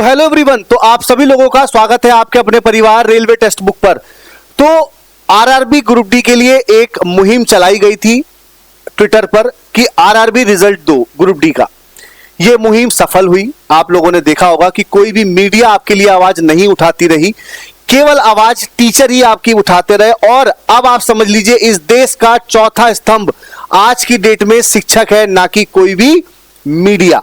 Hello everyone, तो आप सभी लोगों का स्वागत है आपके अपने परिवार रेलवे टेक्स्ट बुक पर। तो आरआरबी ग्रुप डी के लिए एक मुहिम चलाई गई थी ट्विटर पर कि आरआरबी रिजल्ट दो ग्रुप डी का। यह मुहिम सफल हुई। आप लोगों ने देखा होगा कि कोई भी मीडिया आपके लिए आवाज नहीं उठाती रही, केवल आवाज टीचर ही आपकी उठाते रहे। और अब आप समझ लीजिए इस देश का चौथा स्तंभ आज की डेट में शिक्षक है, ना कि कोई भी मीडिया।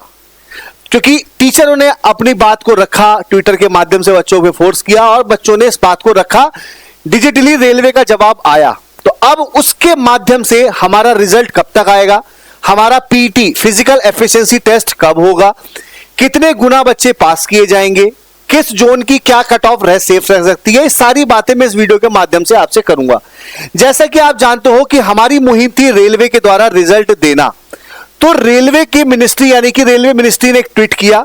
क्योंकि टीचरों ने अपनी बात को रखा, ट्विटर के माध्यम से बच्चों पे फोर्स किया और बच्चों ने इस बात को रखा, डिजिटली रेलवे का जवाब आया। तो अब उसके माध्यम से हमारा रिजल्ट कब तक आएगा, हमारा पीटी फिजिकल एफिशिएंसी टेस्ट कब होगा, कितने गुना बच्चे पास किए जाएंगे, किस जोन की क्या कट ऑफ रह सेफ रह सकती है, ये सारी बातें मैं इस वीडियो के माध्यम से आपसे करूंगा। जैसा कि आप जानते हो कि हमारी मुहिम थी रेलवे के द्वारा रिजल्ट देना। तो रेलवे की मिनिस्ट्री यानी कि रेलवे मिनिस्ट्री ने एक ट्वीट किया,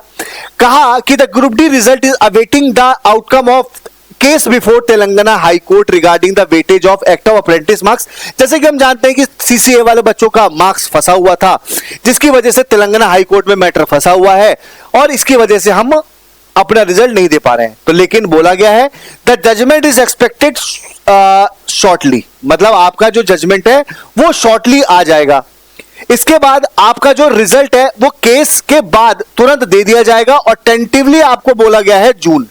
कहा कि the group D result is awaiting the outcome of case before Telangana high court regarding the weightage of act of apprentice marks. जैसे कि हम जानते हैं कि सीसीए वाले बच्चों का मार्क्स फंसा हुआ था, जिसकी वजह से तेलंगाना हाई कोर्ट में मैटर फंसा हुआ है और इसकी वजह से हम अपना रिजल्ट नहीं दे पा रहे हैं। तो लेकिन बोला गया है the judgement is expected shortly, मतलब आपका जो जजमेंट है वो शॉर्टली आ जाएगा। इसके बाद आपका जो रिजल्ट है वो केस के बाद तुरंत दे दिया जाएगा और टेंटिवली आपको बोला गया है जून।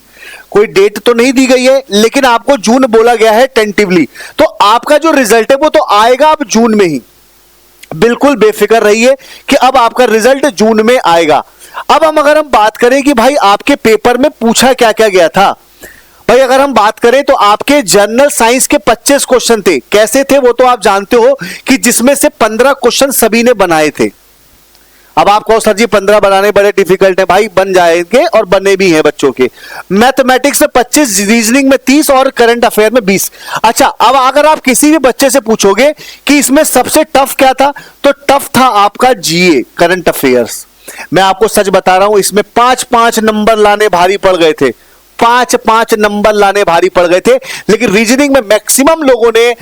कोई डेट तो नहीं दी गई है, लेकिन आपको जून बोला गया है टेंटिवली। तो आपका जो रिजल्ट है वो तो आएगा अब जून में ही। बिल्कुल बेफिक्र रहिए कि अब आपका रिजल्ट जून में आएगा। अब अगर हम बात करें कि भाई आपके पेपर में पूछा क्या क्या गया था, भाई अगर हम बात करें तो आपके जनरल साइंस के 25 क्वेश्चन थे। कैसे थे वो तो आप जानते हो कि जिसमें से 15 क्वेश्चन सभी ने बनाए थे। अब आप कहो सर जी 15 बनाने बड़े डिफिकल्ट है, भाई बन जाएंगे और बने भी हैं बच्चों के। मैथमेटिक्स में 25, रीजनिंग में 30 और करंट अफेयर में 20। अच्छा, अब अगर आप किसी भी बच्चे से पूछोगे कि इसमें सबसे टफ क्या था, तो टफ था आपका जीए करंट अफेयर्स। मैं आपको सच बता रहा हूं, इसमें 5-5 नंबर लाने भारी पड़ गए थे, 5-5 नंबर लाने भारी पड़ गए थे। लेकिन रीजनिंग में मैक्सिमम लोगों ने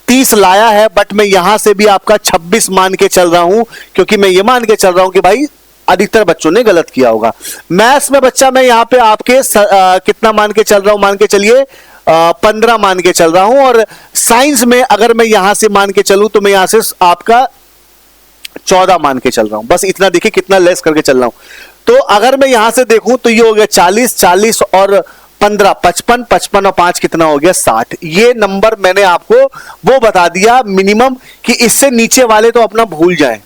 30 लाया है, बट मैं यहां से भी आपका 26 मान के चल रहा हूं, क्योंकि मैं ये मान के चल रहा हूं कि भाई अधिकतर बच्चों ने गलत किया होगा। मैथ्स में बच्चा मैं यहां पे आपके कितना मान के चल रहा हूं, मान के चलिए 15 मान के चल रहा हूं। और साइंस में अगर मैं यहां से मान के चलूं तो मैं यहां से आपका 14 मान के चल रहा हूं। बस इतना देखिए कितना लेस करके चल रहा हूं। तो अगर मैं यहां से देखूं तो ये हो गया 40 और 15 55 और 5 कितना हो गया 60। ये नंबर मैंने आपको वो बता दिया मिनिमम कि इससे नीचे वाले तो अपना भूल जाएं।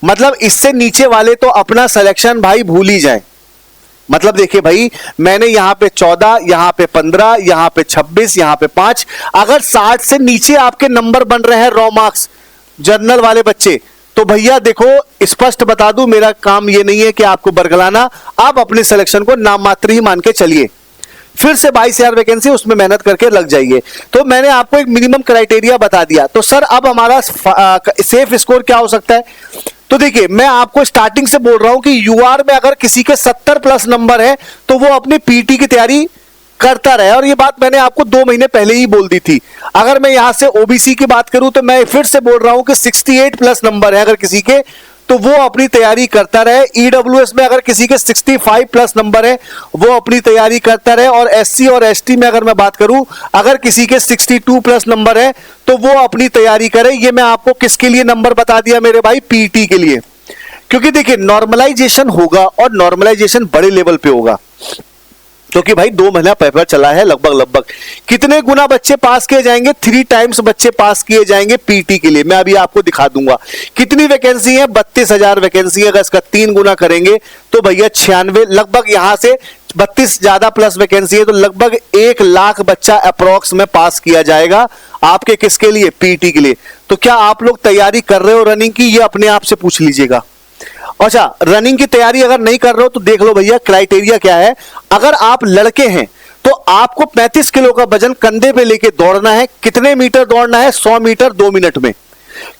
मतलब इससे नीचे वाले तो अपना सिलेक्शन भाई भूल ही जाएं। मतलब देखिए भाई, मैंने यहां पे 14, यहां पे 15, यहां पे 26, यहां पे 5। अगर 60 से नीचे आपके नंबर बन रहे हैं रॉ मार्क्स जर्नल वाले बच्चे, तो भैया देखो स्पष्ट बता दूं, मेरा काम ये नहीं है कि आपको बरगलाना, आप अपने सिलेक्शन को नाम मात्र ही मान के चलिए। फिर से 22,000 वैकेंसी, उसमें मेहनत करके लग जाइए। तो मैंने आपको एक मिनिमम क्राइटेरिया बता दिया। तो सर अब हमारा सेफ स्कोर क्या हो सकता है? तो देखिए मैं आपको स्टार्टिंग से बोल रहा हूं कि यूआर में अगर किसी के 70 प्लस नंबर है तो वो अपनी पीटी की तैयारी करता रहे। और ये बात मैंने आपको 2 महीने पहले ही बोल दी थी। अगर मैं यहां से ओबीसी की बात करूं तो मैं फिर से बोल रहा हूं कि 68 प्लस नंबर है अगर किसी के, तो वो अपनी तैयारी करता रहे। ईडब्ल्यूएस में अगर किसी के 65 प्लस नंबर है वो अपनी तैयारी करता रहे। और एससी और एसटी में अगर मैं बात करूं, अगर किसी के 62 प्लस नंबर है तो वो अपनी तैयारी करे। ये मैं आपको किसके लिए नंबर बता दिया मेरे भाई? पीटी के लिए। क्योंकि देखिए नॉर्मलाइजेशन होगा और नॉर्मलाइजेशन बड़े लेवल पे होगा, क्योंकि भाई 2 महीना पेपर चला है। लगभग कितने गुना बच्चे पास किए जाएंगे? 3 टाइम्स बच्चे पास किए जाएंगे पीटी के लिए। मैं अभी आपको दिखा दूंगा कितनी वैकेंसी है। 32,000 वैकेंसी। अगर इसका 3 गुना करेंगे तो भैया 96, लगभग यहां से 32 ज्यादा प्लस वैकेंसी है तो लगभग 1 लाख बच्चा अप्रोक्स में पास किया जाएगा आपके किसके लिए? पीटी के लिए। तो क्या आप लोग तैयारी कर रहे हो रनिंग की? ये अपने आप से पूछ लीजिएगा। अच्छा, रनिंग की तैयारी अगर नहीं कर रहे हो तो देख लो भैया क्राइटेरिया क्या है। अगर आप लड़के हैं तो आपको 35 किलो का वजन कंधे पे लेके दौड़ना है। कितने मीटर दौड़ना है? 100 मीटर 2 मिनट में।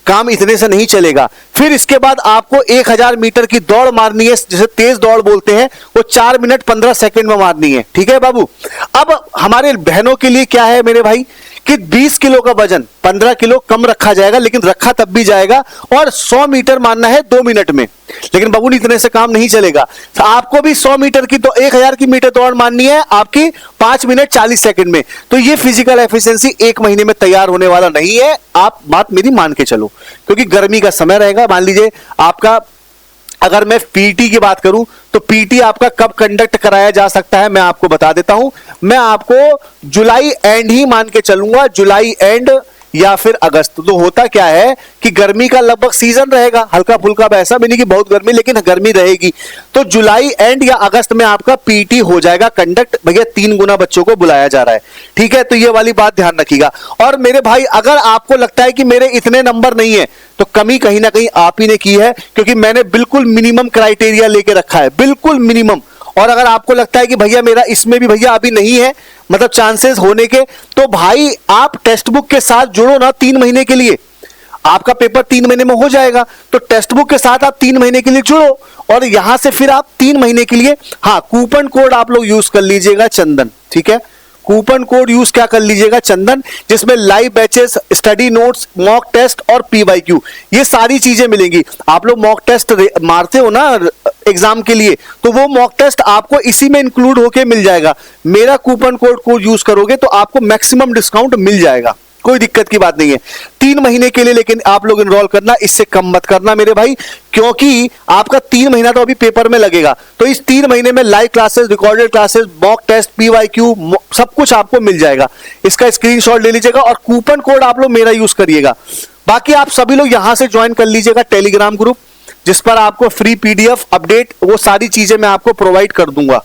काम इतने से नहीं चलेगा। फिर इसके बाद आपको 1000 मीटर की दौड़ मारनी है, जिसे तेज दौड़ बोलते हैं, वो 4 मिनट 15 सेकंड में मारनी है। ठीक है बाबू। अब हमारे बहनों के लिए क्या है मेरे भाई कि 20 किलो का वजन 15 किलो कम रखा जाएगा, लेकिन रखा तब भी जाएगा, और 100 मीटर मानना है 2 मिनट में। लेकिन बाबू इतने से काम नहीं चलेगा, तो आपको भी 100 मीटर की तो 1000 की मीटर दौड़ माननी है आपकी 5 मिनट 40 सेकंड में। तो ये फिजिकल एफिशिएंसी 1 महीने में तैयार होने वाला नहीं है, आप बात मेरी मान के चलो, क्योंकि गर्मी का समय रहेगा। मान लीजिए आपका, अगर मैं पीटी की बात करूं तो पीटी आपका कब कंडक्ट कराया जा सकता है मैं आपको बता देता हूं। मैं आपको जुलाई एंड ही मान के चलूंगा, जुलाई एंड या फिर अगस्त। तो होता क्या है कि गर्मी का लगभग सीजन रहेगा, हल्का फुल्का, ऐसा भी नहीं कि बहुत गर्मी, लेकिन गर्मी रहेगी। तो जुलाई एंड या अगस्त में आपका पीटी हो जाएगा कंडक्ट। भैया 3 गुना बच्चों को बुलाया जा रहा है, ठीक है, तो ये वाली बात ध्यान रखिएगा। और मेरे भाई अगर आपको लगता है कि मेरे इतने नंबर नहीं है, तो कमी कहीं ना कहीं आप ही ने की है, क्योंकि मैंने बिल्कुल मिनिमम क्राइटेरिया लेके रखा है, बिल्कुल मिनिमम। और अगर आपको लगता है कि भैया मेरा इसमें भी भैया अभी नहीं है, मतलब चांसेस होने के, तो भाई आप टेक्स्ट बुक के साथ जुड़ो ना 3 महीने के लिए। आपका पेपर 3 महीने में हो जाएगा, तो टेक्स्ट बुक के साथ आप 3 महीने के लिए जुड़ो, और यहां से फिर आप 3 महीने के लिए, हाँ, कूपन कोड आप लोग यूज कर लीजिएगा चंदन, ठीक है, कूपन कोड यूज क्या कर लीजिएगा चंदन, जिसमें live batches, study notes, mock test और पीवाईक्यू, ये सारी चीजें मिलेंगी। आप लोग मॉक टेस्ट मारते हो ना एग्जाम के लिए, तो वो मॉक टेस्ट आपको इसी में इंक्लूड होके मिल जाएगा। मेरा कूपन कोड को यूज करोगे तो आपको मैक्सिमम डिस्काउंट मिल जाएगा, कोई दिक्कत की बात नहीं है। 3 महीने के लिए लेकिन आप लोग इनरोल करना, इससे कम मत करना मेरे भाई, क्योंकि आपका 3 महीना तो अभी पेपर में लगेगा। तो इस 3 महीने में live classes, recorded classes, mock test, PYQ, सब कुछ आपको मिल जाएगा। इसका स्क्रीनशॉट ले लीजिएगा और कूपन कोड आप लोग मेरा यूज करिएगा। बाकी आप सभी लोग यहां से ज्वाइन कर लीजिएगा टेलीग्राम ग्रुप, जिस पर आपको फ्री पीडीएफ, अपडेट, वो सारी चीजें मैं आपको प्रोवाइड कर दूंगा,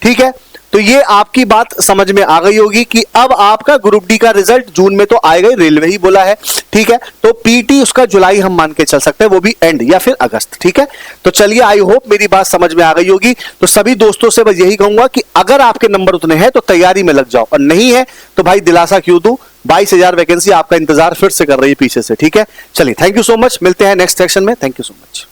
ठीक है। तो ये आपकी बात समझ में आ गई होगी कि अब आपका ग्रुप डी का रिजल्ट जून में तो आएगा ही, रेलवे ही बोला है, ठीक है। तो पीटी उसका जुलाई हम मान के चल सकते हैं, वो भी एंड या फिर अगस्त, ठीक है। तो चलिए, आई होप मेरी बात समझ में आ गई होगी। तो सभी दोस्तों से मैं यही कहूंगा कि अगर आपके नंबर उतने हैं तो तैयारी में लग जाओ, और नहीं है तो भाई दिलासा क्यों दूं, 22,000 वैकेंसी आपका इंतजार फिर से कर रही है पीछे से, ठीक है। चलिए, थैंक यू सो मच, मिलते हैं नेक्स्ट सेक्शन में, थैंक यू सो मच।